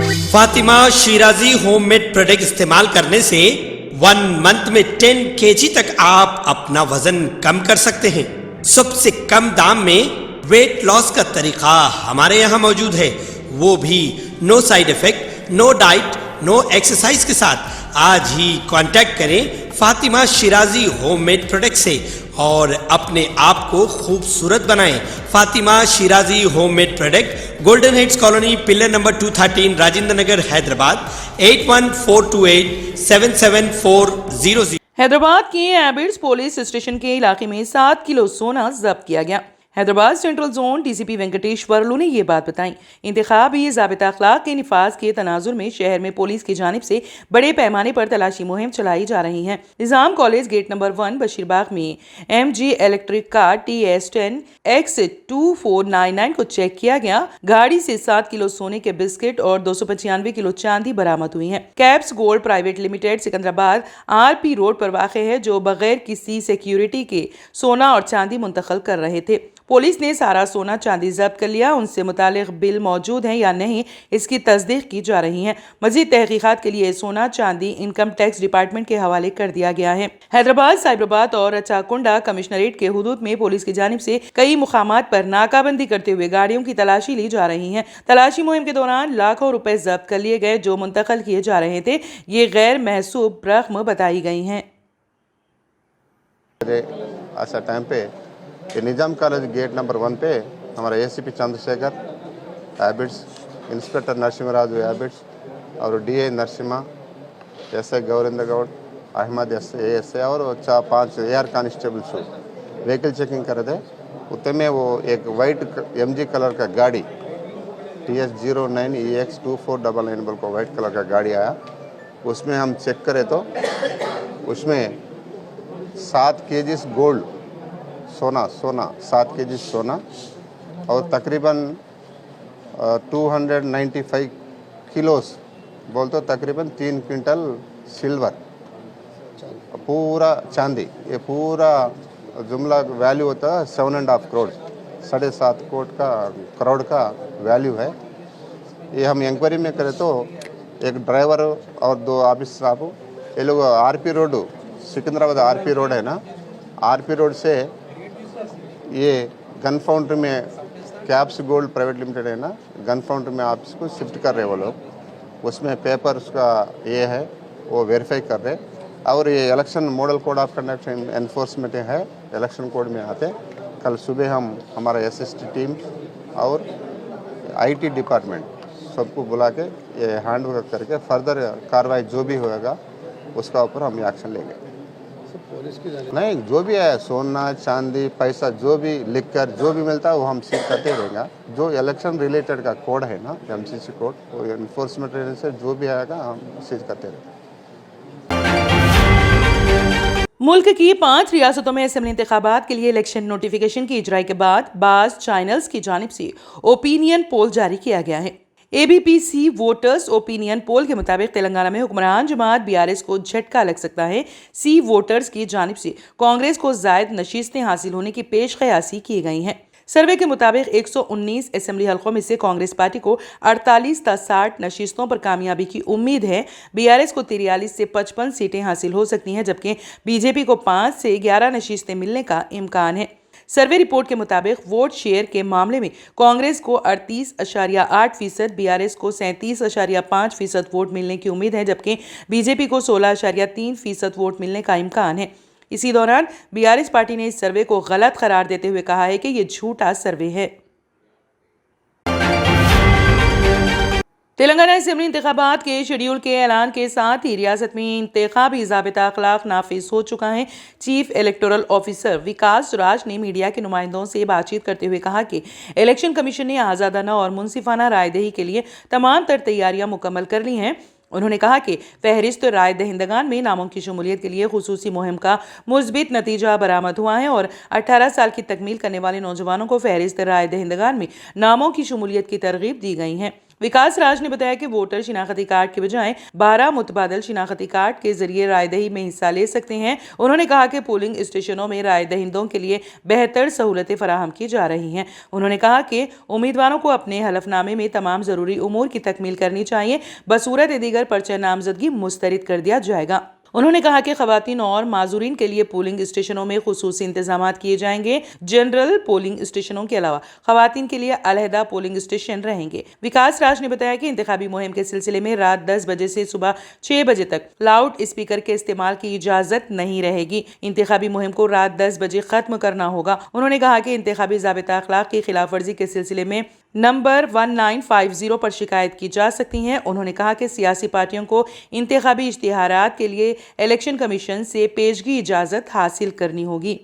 Fatima Shirazi homemade product इस्तेमाल करने से 1 मंथ में 10 kg तक आप अपना वजन कम कर सकते हैं। सबसे कम दाम में वेट लॉस का तरीका हमारे यहाँ मौजूद है, वो भी no side effect, no diet, no exercise के साथ। आज ही कांटेक्ट करें फातिमा शिराजी होममेड प्रोडक्ट से और अपने आप को खूबसूरत बनाएं। Fatima Shirazi homemade product, golden heads colony, pillar number 213, Rajendra Nagar, Hyderabad 8142877400। Hyderabad के एबिड्स पुलिस स्टेशन के इलाके में 7 किलो सोना जब्त किया गया। Hyderabad central zone DCP Venkateswarlu ने ये बात बताई। इंतखाबी ज़ाबिता अखलाक के निफाज के तनाजुर में शहर में पुलिस की जानिब से बड़े पैमाने पर तलाशी मुहिम चलाई जा रही है। निज़ाम कॉलेज गेट नंबर 1 बशीरबाग में MG electric car TS10 X2499 को चेक किया गया। गाड़ी से 7 किलो सोने के बिस्किट और 295 किलो चांदी बरामद हुई है। Caps gold private limited Secunderabad RP road पर वाक़ है, जो बगैर किसी सिक्योरिटी के सोना और चांदी मुंतकिल कर रहे थे। पुलिस ने सारा सोना चांदी जब्त कर लिया। उनसे मुतालिक बिल मौजूद हैं या नहीं, इसकी तस्दीक की जा रही है। मजीद तहकीकात के लिए सोना चांदी इनकम टैक्स डिपार्टमेंट के हवाले कर दिया गया है। हैदराबाद, साइबराबाद और रचाकुंडा कमिश्नरेट के हुदूद में पुलिस की जानिब से कई मुकामात पर नाकाबंदी करते हुए गाड़ियों की तलाशी ली जा रही है। तलाशी मुहिम के दौरान लाखों रुपए जब्त कर लिए गए, जो मुंतकिल किए जा रहे थे। ये गैर महसूब रकम बताई गई हैं। ये निज़ाम कॉलेज गेट नंबर 1 पे हमारा ACP चंद्रशेखर एबिड्स, इंस्पेक्टर नरसिम्हराजु एबिड्स और DA Narasimha, SI गौरेंद्र Gaur, Ahmad ASA और 4-5 AR कांस्टेबल्स व्हीकल चेकिंग कर रहे थे। उतने में वो एक वाइट MG कलर का गाड़ी TS09 EX2499 को वाइट कलर का गाड़ी आया। उसमें हम चेक करें तो उसमें 7 kg गोल्ड सोना 7 kg सोना और तकरीबन 295 किलोस बोल तो तकरीबन 3 क्विंटल सिल्वर, पूरा चांदी। ये पूरा जुमला वैल्यू होता है 7.5 करोड़, 7.5 करोड़ का वैल्यू है। ये हम इंक्वायरी में करें तो एक ड्राइवर और 2 ऑफिस स्टाफ, ये लोग RP road, Secunderabad RP road है ना, RP रोड से ये गन फाउंड्री में कैप्स गोल्ड प्राइवेट लिमिटेड है ना, गन फाउंड्री में ऑफिस को शिफ्ट कर रहे वो लोग। उसमें पेपर उसका ये है, वो वेरीफाई कर रहे। और ये election model code of conduct enforcement है, इलेक्शन कोड में आते। कल सुबह हम हमारा SST टीम और IT डिपार्टमेंट सबको बुला के ये हैंड ओवर करके फर्दर कार्रवाई जो भी होगा उसका ऊपर हम एक्शन लेंगे। नहीं, जो भी है सोना चांदी पैसा जो भी लिख कर जो भी मिलता है वो हम सीज करते रहेंगे। जो इलेक्शन रिलेटेड का कोड है ना, MCC कोड, वो इन्फोर्समेंट से जो भी आएगा हम सीज करते रहेंगे। मुल्क की 5 रियासतों में असेंबली इंतखाबात के लिए इलेक्शन नोटिफिकेशन की इजराई के बाद बाज़ चैनल्स की जानिब से ओपिनियन पोल जारी किया गया है। ABPC वोटर्स ओपिनियन पोल के मुताबिक तेलंगाना में हुक्मरान जमात BRS को झटका लग सकता है। C वोटर्स की जानिब से कांग्रेस को ज़ायद नशीस्तें हासिल होने की पेश क़यासी की गई हैं। सर्वे के मुताबिक 119 असेंबली हलकों में से कांग्रेस पार्टी को 48 ta 60 नशीस्तों पर कामयाबी की उम्मीद है। BRS को 43 से 55 सीटें हासिल हो सकती हैं, जबकि BJP को 5 से 11 नशीस्तें मिलने का इम्कान है। सर्वे रिपोर्ट के मुताबिक वोट शेयर के मामले में कांग्रेस को 38.8%, BRS को 37.5% वोट मिलने की उम्मीद है, जबकि BJP को 16.3% वोट मिलने का इम्कान है। इसी दौरान BRS पार्टी ने इस सर्वे को गलत करार देते हुए कहा है कि ये झूठा सर्वे है। तेलंगाना असेंबली इंतखाबात के शेड्यूल के ऐलान के साथ ही रियासत में इंतखाबी ज़ाबिता अखलाक नाफिज हो चुका है। चीफ इलेक्टोरल ऑफिसर विकास राज ने मीडिया के नुमाइंदों से बातचीत करते हुए कहा कि इलेक्शन कमीशन ने आज़ादाना और मुनसिफाना रायदही के लिए तमाम तर तैयारियां मुकम्मल कर ली हैं। उन्होंने कहा कि फहरिस्त राय दहिंदगान में नामों की शमूलियत के लिए खुसूसी मुहिम का मुस्बित नतीजा बरामद हुआ है और 18 साल की तकमील करने वाले नौजवानों को फहरिस्त राय दहिंदगान में नामों की शमूलियत की तरगीब दी गई है। विकास राज ने बताया कि वोटर शिनाख्ती कार्ड के बजाय 12 मुतबादल शिनाख्ती कार्ड के जरिए रायदही में हिस्सा ले सकते हैं। उन्होंने कहा कि पोलिंग स्टेशनों में राय दहिंदों के लिए बेहतर सहूलतें फराहम की जा रही हैं। उन्होंने कहा कि उम्मीदवारों को अपने हलफनामे में तमाम जरूरी उमूर की तकमील करनी चाहिए, बसूरत दीगर पर्चा नामजदगी मुस्तरद कर दिया जाएगा। उन्होंने कहा कि खवातीन और माजूरीन के लिए पोलिंग स्टेशनों में खुसूसी इंतजाम किए जाएंगे। जनरल पोलिंग स्टेशनों के अलावा खवातीन के लिए अलहदा पोलिंग स्टेशन रहेंगे। विकास राज ने बताया कि इंतखाबी मुहिम के सिलसिले में रात 10 बजे से सुबह 6 बजे तक लाउड स्पीकर के इस्तेमाल की इजाजत नहीं रहेगी। इंतखाबी मुहिम को रात 10 बजे खत्म करना होगा। उन्होंने कहा कि इंतखाबी ज़ाबिता अखलाक की खिलाफ वर्जी के सिलसिले में नंबर 1950 पर शिकायत की जा सकती हैं। उन्होंने कहा कि सियासी पार्टियों को इंतखाबी इश्तिहारात के लिए इलेक्शन कमीशन से पेशगी इजाजत हासिल करनी होगी।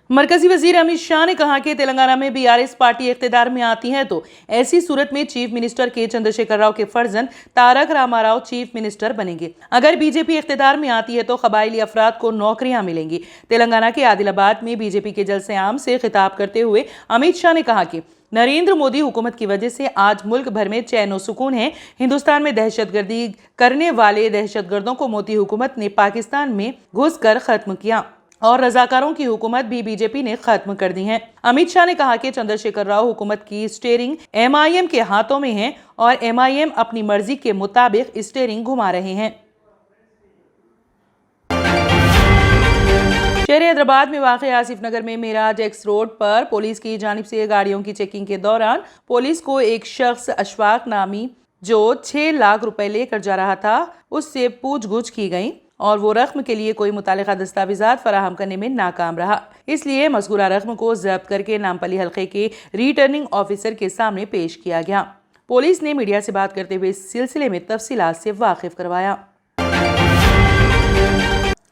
मरकजी वजीर अमित शाह ने कहा कि तेलंगाना में बीआरएस पार्टी इख्तिदार में आती है तो ऐसी सूरत में चीफ मिनिस्टर के चंद्रशेखर राव के फर्जंद तारक रामाराव चीफ मिनिस्टर बनेंगे। अगर बीजेपी इख्तिदार में आती है तो कबायली अफराद को नौकरियां मिलेंगी। तेलंगाना के आदिलाबाद में बीजेपी के जलसे आम से खिताब करते हुए अमित शाह ने कहा कि नरेंद्र मोदी हुकूमत की वजह से आज मुल्क भर में चैन और सुकून है। हिंदुस्तान में दहशतगर्दी करने वाले दहशतगर्दों को मोदी हुकूमत ने पाकिस्तान में घुसकर खत्म किया और रजाकारों की हुकूमत भी बीजेपी ने खत्म कर दी है। अमित शाह ने कहा कि चंद्रशेखर राव हुकूमत की स्टीयरिंग एमआईएम के हाथों में है और एमआईएम अपनी मर्जी के मुताबिक स्टीयरिंग घुमा रहे हैं। शहर हैदराबाद में वाक़ आसिफ नगर में मेराज एक्स रोड पर पुलिस की जानिब से गाड़ियों की चेकिंग के दौरान पुलिस को एक शख्स अशफाक नामी जो 6 लाख रुपए लेकर जा रहा था उससे पूछगछ की गई और वो रकम के लिए कोई मुतालिका दस्तावेजात फराहम करने में नाकाम रहा। इसलिए मज़कूरा रकम को जब्त करके नामपली हल्के के रिटर्निंग ऑफिसर के सामने पेश किया गया। पुलिस ने मीडिया से बात करते हुए इस सिलसिले में तफसीलात से वाकिफ करवाया।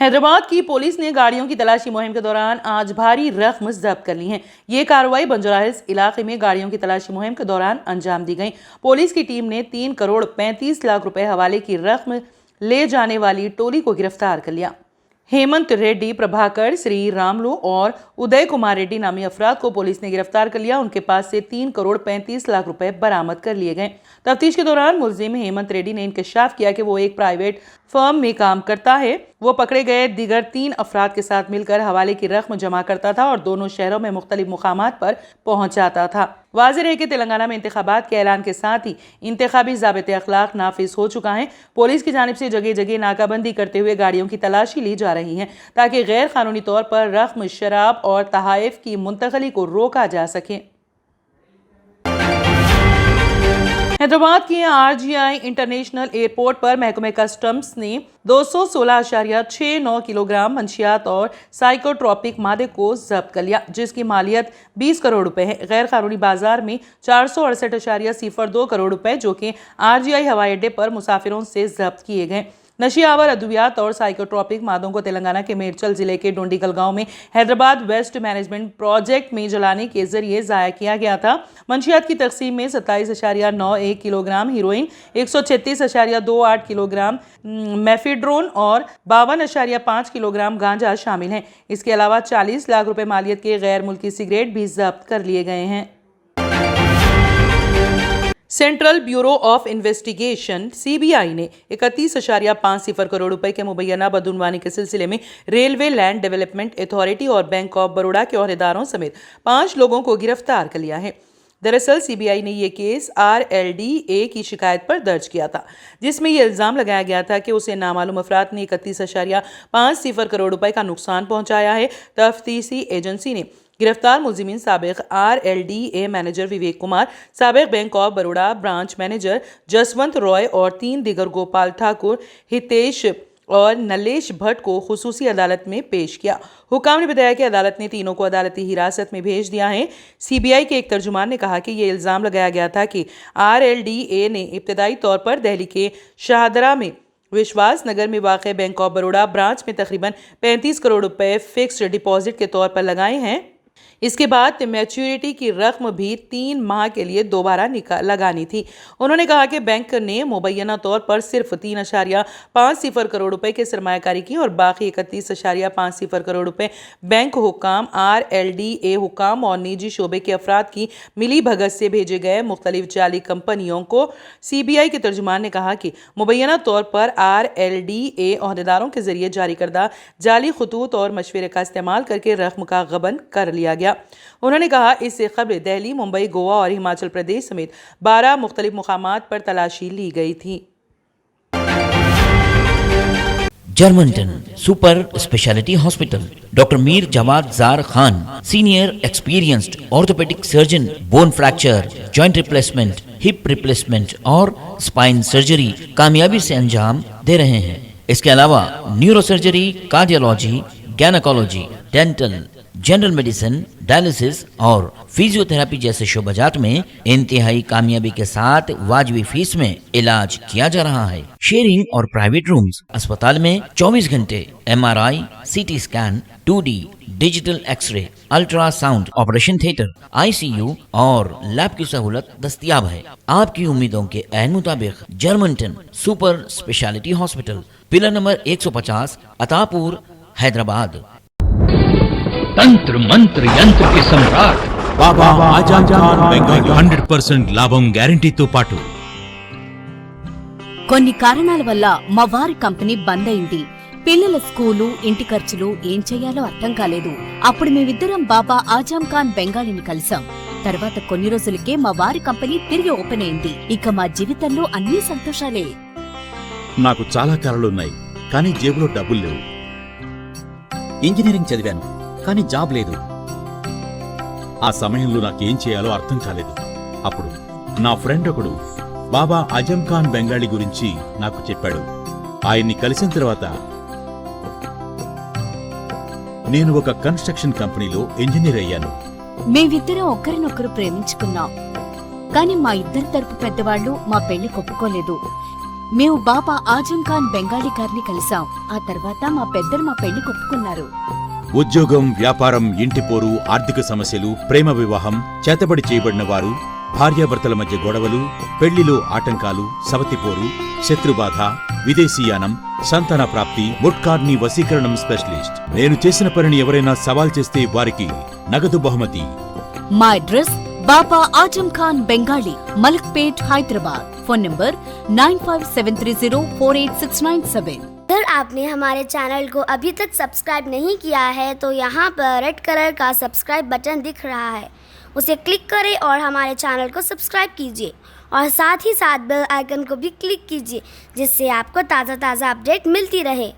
हैदराबाद की पुलिस ने गाड़ियों की तलाशी मुहिम के दौरान आज भारी रकम जब्त कर ली है। ये कार्रवाई बंजारा हिल्स इलाके में गाड़ियों की तलाशी मुहिम के दौरान अंजाम दी गई। पुलिस की टीम ने 3 करोड़ 35 लाख रुपए हवाले की रकम ले जाने वाली टोली को गिरफ्तार कर लिया। हेमंत रेड्डी, प्रभाकर, श्री रामलू और उदय कुमार रेड्डी नामी अफराद को पुलिस ने गिरफ्तार कर लिया। उनके पास से 3 करोड़ 35 लाख रुपए बरामद कर लिए गए। तफ्तीश के दौरान मुलजिम हेमंत रेड्डी ने इंकशाफ किया कि वो एक प्राइवेट फर्म में काम करता है। वो पकड़े गए दीगर 3 अफराद के साथ मिलकर हवाले की रकम जमा करता था और दोनों शहरों में मुख्तलिफ मुकामात पर पहुंच जाता था। वाज़ेह है कि तेलंगाना में इंतखाबात के ऐलान के साथ ही इंतखाबी ज़ाबिते अखलाक नाफिज हो चुका है। पुलिस की जानिब से जगह जगह नाकाबंदी करते हुए गाड़ियों की तलाशी ली जा रही है ताकि गैर कानूनी तौर पर रकम, शराब और तहाइफ की मुंतकली को रोका जा सके। हैदराबाद के आरजीआई इंटरनेशनल एयरपोर्ट पर महकमे कस्टम्स ने 216.69 किलोग्राम मंशियात और साइकोट्रोपिक मादे को जब्त कर लिया, जिसकी मालियत 20 करोड़ रुपए है। गैर कानूनी बाजार में 468.02 करोड़ रुपए जो कि आरजीआई हवाई अड्डे पर मुसाफिरों से जब्त किए गए। नशियावर अद्वियात और साइकोट्रोपिक मादों को तेलंगाना के मेडचल जिले के डोंडीगल गांव में हैदराबाद वेस्ट मैनेजमेंट प्रोजेक्ट में जलाने के जरिए जाया किया गया था। मंशियात की तकसीम में 27.91 किलोग्राम हीरोइन, 136.28 किलोग्राम मेफेड्रोन और 52.5 किलोग्राम गांजा शामिल हैं। इसके अलावा 40 लाख रुपए मालियत के गैर मुल्की सिगरेट भी जब्त कर लिए गए हैं। Central bureau of investigation CBI ने 31.50 करोड़ रुपए के मुबैना बदउनवानी के सिलसिले में रेलवे लैंड डेवलपमेंट अथॉरिटी और बैंक ऑफ बड़ौदा के ओहदेदारों समेत 5 लोगों को गिरफ्तार कर लिया है। दरअसल सीबीआई ने यह केस RLDA की शिकायत पर दर्ज किया था, जिसमें यह इल्जाम लगाया गया था कि उसे नामालूम अफराद ने 31.50 करोड़ रुपए का नुकसान पहुंचाया है। तफ्तीशी एजेंसी ने गिरफ्तार मुलजिमीन साबिक RLDA मैनेजर विवेक कुमार, साबिक bank of Baroda branch manager Jaswant Roy और 3 दिगर गोपाल ठाकुर, हितेश और नलेश भट्ट को खुसूसी अदालत में पेश किया। हुकाम ने बताया कि अदालत ने तीनों को अदालती हिरासत में भेज दिया है। सीबीआई के एक तर्जुमान ने कहा कि ये इल्ज़ाम लगाया गया था कि RLDA ने इब्तदाई तौर पर दिल्ली के शाहदरा में विश्वास नगर में वाक़ बैंक ऑफ बड़ौदा ब्रांच में तकरीबन 35 करोड़ रुपए फिक्स्ड डिपॉजिट के तौर पर लगाए हैं। इसके बाद मैच्योरिटी की रकम भी 3 माह के लिए दोबारा लगानी थी। उन्होंने कहा कि बैंक ने मुबैना तौर पर सिर्फ 3.50 करोड़ रुपए की सरमायाकारी की और बाकी 31.50 करोड़ रुपए बैंक हुकाम, RLDA हुकाम और निजी शोबे के अफराद की मिली भगत से भेजे गए मुख्तलिफ जाली कंपनियों को। CBI के तर्जुमान ने कहा कि मुबैना तौर पर RLDA ओहदेदारों के जरिए जारी करदा जाली खतूत और मशवरे का इस्तेमाल करके रकम का गबन कर लिया गया। उन्होंने कहा इससे कबल दिल्ली, मुंबई, गोवा और हिमाचल प्रदेश समेत 12 मुख्तलिफ मुकामात पर तलाशी ली गई थी। Germanten super speciality hospital, doctor Mir Jawad Zar Khan, senior experienced orthopaedic surgeon, bone fracture, joint replacement, hip replacement और स्पाइन सर्जरी कामयाबी से अंजाम दे रहे हैं। इसके अलावा neuro surgery, cardiology, gynaecology, dental, general medicine, dialysis और फिजियोथेरेपी जैसे शोबाजात में इंतहाई कामयाबी के साथ वाजिबी फीस में इलाज किया जा रहा है। शेयरिंग और प्राइवेट रूम्स, अस्पताल में 24 घंटे MRI, CT scan, 2D digital X-ray, ultrasound, operation theatre, ICU और लैब की सहूलत दस्तयाब है। आपकी उम्मीदों के ऐन मुताबिक Germanten super speciality hospital, pillar number 150, Attapur, Hyderabad. तंत्र मंत्र यंत्र के सम्राट బాబా ఆజాం ఖాన్ బెంగాలీ 100% లాభం గ్యారంటీతో పాటు కొన్ని కారణాల వల్ల మా వారి కంపెనీ బంద్ అయింది. పిల్లల స్కూలు, ఇంటి ఖర్చులు ఏం చెయ్యాలో అర్థం కాలేదు. అప్పుడు మేమిద్దరం బాబా ఆజాం ఖాన్ బెంగాలీని కలిసాం. తర్వాత కొన్ని రోజులకే మా వారి కంపెనీ తిరిగి ఓపెన్ అయింది. ఇక మా జీవితంలో అన్ని సంతోషాలే. నాకు చాలా కలలున్నాయి, కానీ జేబులో డబ్బులు లేవు. ఇంజనీరింగ్ చదివాను, కానీ జాబ్ లేదు. ఆ సమయంలో నాకేం చేయాలో అర్థం కాలేదు. అప్పుడు నా ఫ్రెండ్ ఒకడు బాబా ఆజం ఖాన్ బెంగాలీ గురించి నాకు చెప్పాడు. ఆయన్ని కలిసిన తర్వాత నేను ఒక కన్స్ట్రక్షన్ కంపెనీలో ఇంజనీర్ అయ్యాను. మేమిద్దరం ఒకరినొకరు ప్రేమించుకున్నాం. కానీ మా ఇద్దరి తరపు పెద్దవాళ్లు మా పెళ్లి ఒప్పుకోలేదు. మేము బాబా ఆజం ఖాన్ బెంగాలీ గారిని కలిసాం. ఆ తర్వాత మా పెద్దలు మా పెళ్లి ఒప్పుకున్నారు. ఉద్యోగం, వ్యాపారం, ఇంటి పోరు, ఆర్థిక సమస్యలు, ప్రేమ వివాహం, చేతబడి చేయబడిన వారు, భార్యాభర్తల మధ్య గొడవలు, పెళ్లిలో ఆటంకాలు, సవతిపోరు, శత్రుబాధ, విదేశీయానం, సంతాన ప్రాప్తి, ముట్కార్ని వశీకరణం స్పెషలిస్ట్. నేను చేసిన పనిని ఎవరైనా సవాల్ చేస్తే వారికి నగదు బహుమతి. మా address Baba Azam Khan Bengali, Malakpet, Hyderabad. Phone number 9573048697। अगर आपने हमारे चैनल को अभी तक सब्सक्राइब नहीं किया है तो यहाँ पर रेड कलर का सब्सक्राइब बटन दिख रहा है, उसे क्लिक करें और हमारे चैनल को सब्सक्राइब कीजिए और साथ ही साथ बेल आइकन को भी क्लिक कीजिए, जिससे आपको ताज़ा अपडेट मिलती रहे।